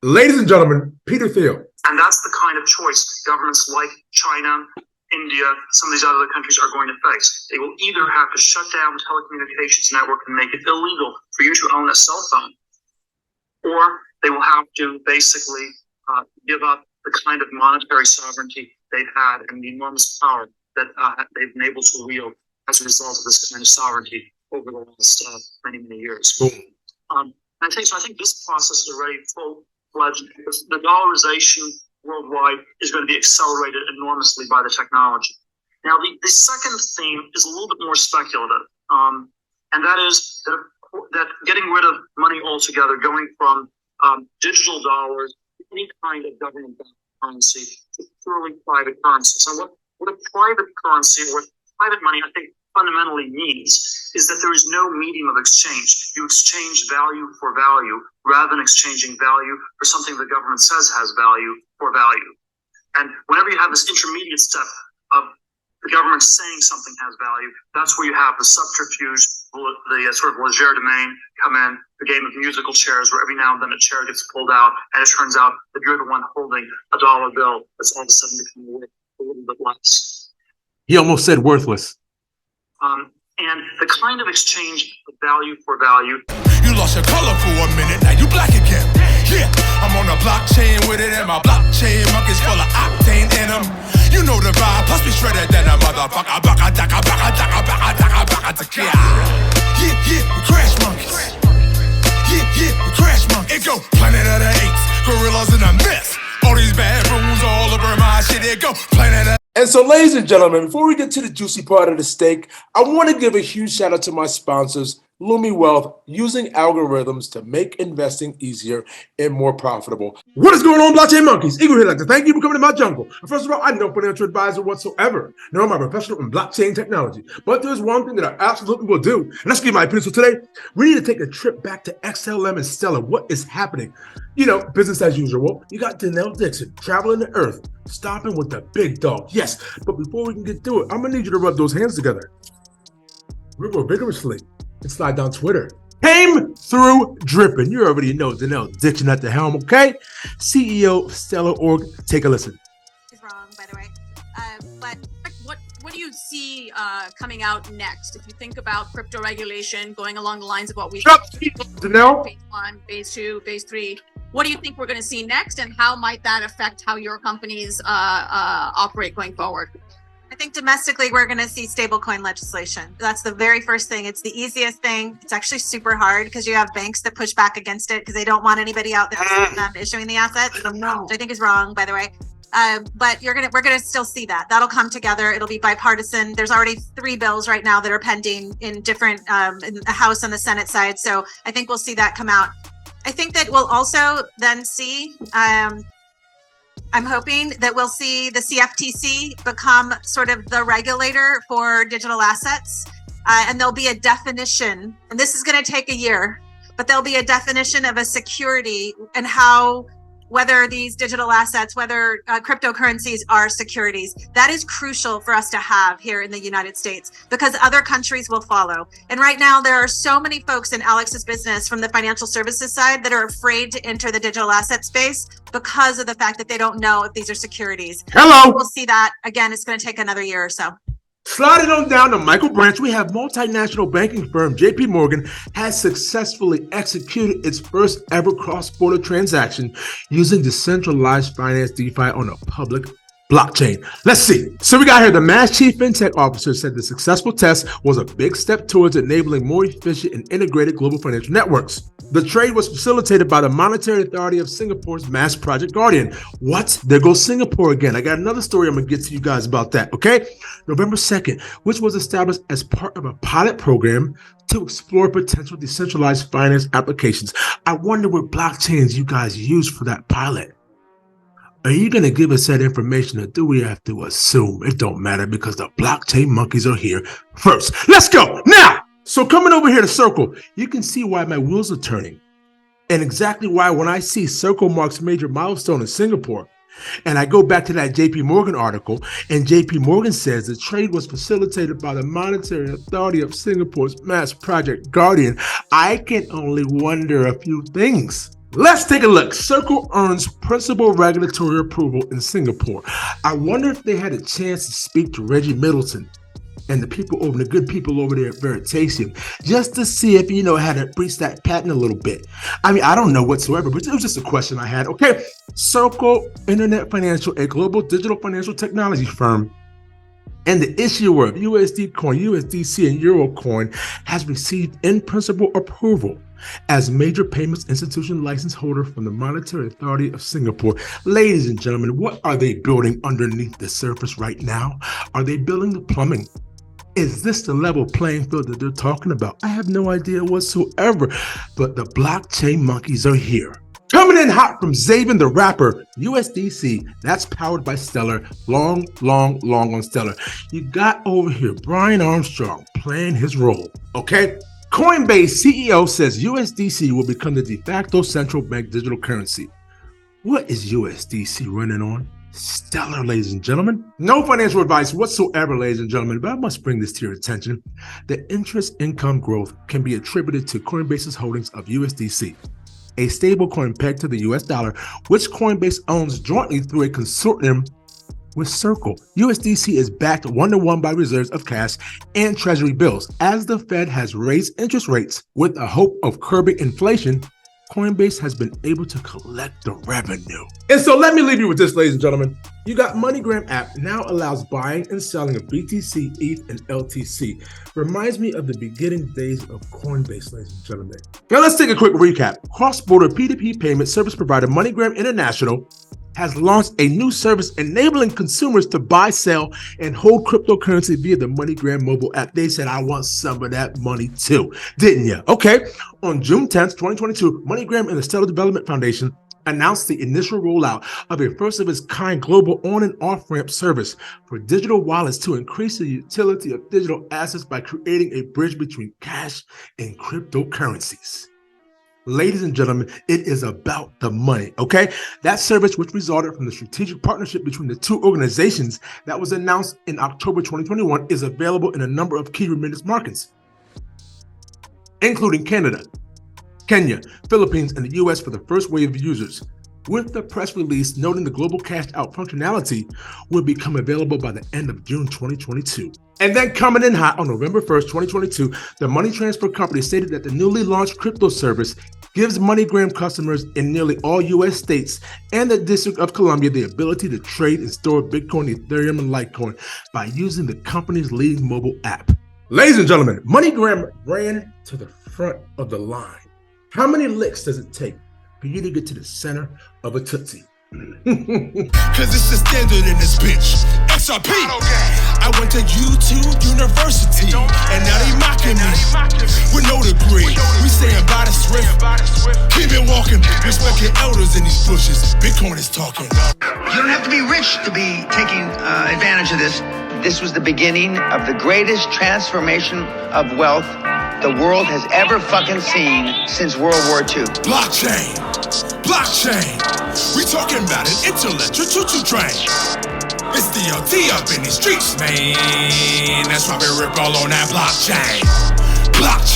Ladies and gentlemen, Peter Thiel. And that's the kind of choice governments like China, India, some of these other countries are going to face. They will either have to shut down the telecommunications network and make it illegal for you to own a cell phone, or they will have to basically give up the kind of monetary sovereignty they've had and the enormous power that they've been able to wield as a result of this kind of sovereignty over the last many, many years. So I think this process is already full-fledged. The dollarization worldwide is going to be accelerated enormously by the technology. Now, the second theme is a little bit more speculative, and that is that getting rid of money altogether, going from digital dollars to any kind of government-backed currency to purely private currency. So what a private currency or private money, I think, fundamentally means is that there is no medium of exchange. You exchange value for value rather than exchanging value for something the government says has value for value. And whenever you have this intermediate step of the government saying something has value, that's where you have the subterfuge, the sort of legerdemain come in, the game of musical chairs, where every now and then a chair gets pulled out, and it turns out that you're the one holding a dollar bill that's all of a sudden becoming worth a little bit less. He almost said worthless. And the kind of exchange of value for value. You lost your color for a minute, now you black again. Yeah, I'm on a blockchain with it, and my blockchain monkeys full of octane in them. You know the vibe, plus be shredded than a motherfucker. Yeah, we crash monkeys. Yeah, we crash monkeys. It go Planet of the Apes, gorillas in a mess. All these bad rules all over my shit. It go Planet of. And so, ladies and gentlemen, before we get to the juicy part of the steak, I want to give a huge shout out to my sponsors, Lumi Wealth, using algorithms to make investing easier and more profitable. What is going on, blockchain monkeys? Eagle here, like to thank you for coming to my jungle. First of all, I'm no financial advisor whatsoever. No, I'm a professional in blockchain technology. But there's one thing that I absolutely will do, and let's give my opinion. So today, we need to take a trip back to XLM and Stellar. What is happening? You know, business as usual. You got Danelle Dixon traveling the earth, stopping with the big dog. Yes, but before we can get through it, I'm gonna need you to rub those hands together. Real vigorously. And slide down Twitter. Came through dripping. You already know Danelle Dixon at the helm, okay? CEO of Stellar Org. Take a listen. Is wrong, by the way. But what do you see coming out next? If you think about crypto regulation going along the lines of what we Danelle. Phase 1, phase 2, phase 3. What do you think we're going to see next, and how might that affect how your companies operate going forward? I think domestically, we're going to see stablecoin legislation. That's the very first thing. It's the easiest thing. It's actually super hard because you have banks that push back against it because they don't want anybody out there issuing the assets, which I think is wrong, by the way. But we're gonna still see that. That'll come together. It'll be bipartisan. There's already 3 bills right now that are pending in different in the House and the Senate side. So I think we'll see that come out. I think that we'll also then see. I'm hoping that we'll see the CFTC become sort of the regulator for digital assets, and there'll be a definition. And this is going to take a year, but there'll be a definition of a security and how. Whether these digital assets, whether cryptocurrencies are securities. That is crucial for us to have here in the United States because other countries will follow. And right now, there are so many folks in Alex's business from the financial services side that are afraid to enter the digital asset space because of the fact that they don't know if these are securities. Hello. We'll see that. Again, it's going to take another year or so. Sliding on down to Michael Branch, we have multinational banking firm JP Morgan has successfully executed its first ever cross-border transaction using decentralized finance DeFi on a public blockchain. Let's see. So we got here the Mass Chief FinTech Officer said the successful test was a big step towards enabling more efficient and integrated global financial networks. The trade was facilitated by the Monetary Authority of Singapore's Mass Project Guardian. What? There goes Singapore again. I got another story I'm going to get to you guys about that, okay? November 2nd, which was established as part of a pilot program to explore potential decentralized finance applications. I wonder what blockchains you guys use for that pilot. Are you going to give us that information, or do we have to assume? It don't matter because the blockchain monkeys are here first. Let's go now. So coming over here to Circle, you can see why my wheels are turning and exactly why when I see Circle marks major milestone in Singapore. And I go back to that JP Morgan article, and JP Morgan says the trade was facilitated by the Monetary Authority of Singapore's Mass Project Guardian. I can only wonder a few things. Let's take a look. Circle earns principal regulatory approval in Singapore. I wonder if they had a chance to speak to Reggie Middleton and the good people over there at Veritasium, just to see if, how to breach that patent a little bit. I mean, I don't know whatsoever, but it was just a question I had. Okay, Circle Internet Financial, a global digital financial technology firm, and the issuer of USD Coin, USDC, and Euro Coin has received in-principle approval as major payments institution license holder from the Monetary Authority of Singapore. Ladies and gentlemen, what are they building underneath the surface right now? Are they building the plumbing? Is this the level playing field that they're talking about? I have no idea whatsoever, but the blockchain monkeys are here. Coming in hot from Zaven the rapper, USDC, that's powered by Stellar, long on Stellar. You got over here Brian Armstrong playing his role, okay? Coinbase CEO says USDC will become the de facto central bank digital currency. What is USDC running on? Stellar, ladies and gentlemen. No financial advice whatsoever, ladies and gentlemen, but I must bring this to your attention. The interest income growth can be attributed to Coinbase's holdings of USDC, a stablecoin pegged to the US dollar, which Coinbase owns jointly through a consortium with Circle. USDC is backed 1-to-1 by reserves of cash and treasury bills. As the Fed has raised interest rates with the hope of curbing inflation, Coinbase has been able to collect the revenue. And so let me leave you with this, ladies and gentlemen. You got MoneyGram app now allows buying and selling of BTC, ETH, and LTC. Reminds me of the beginning days of Coinbase, ladies and gentlemen. Now let's take a quick recap. Cross-border P2P payment service provider MoneyGram International has launched a new service enabling consumers to buy, sell, and hold cryptocurrency via the MoneyGram mobile app. They said, I want some of that money too, didn't you? Okay, on June 10th, 2022, MoneyGram and the Stellar Development Foundation announced the initial rollout of a first-of-its-kind global on- and off-ramp service for digital wallets to increase the utility of digital assets by creating a bridge between cash and cryptocurrencies. Ladies and gentlemen, it is about the money, okay? That service, which resulted from the strategic partnership between the two organizations that was announced in October 2021, is available in a number of key remittance markets, including Canada, Kenya, Philippines, and the US for the first wave of users, with the press release noting the global cash out functionality will become available by the end of June 2022. And then coming in hot on November 1st, 2022, the money transfer company stated that the newly launched crypto service gives MoneyGram customers in nearly all US states and the District of Columbia the ability to trade and store Bitcoin, Ethereum, and Litecoin by using the company's leading mobile app. Ladies and gentlemen, MoneyGram ran to the front of the line. How many licks does it take for you to get to the center of a Tootsie? Cause it's the standard in this bitch. XRP. I went to YouTube University, and now they mocking me with no degree. We saying by the swift, keep it walking. Respect your elders in these bushes. Bitcoin is talking. You don't have to be rich to be taking advantage of this. This was the beginning of the greatest transformation of wealth the world has ever fucking seen since World War II. Blockchain. We talking about an intellectual choo-choo train. It's DLT up in these streets, man. That's why we rip all on that blockchain.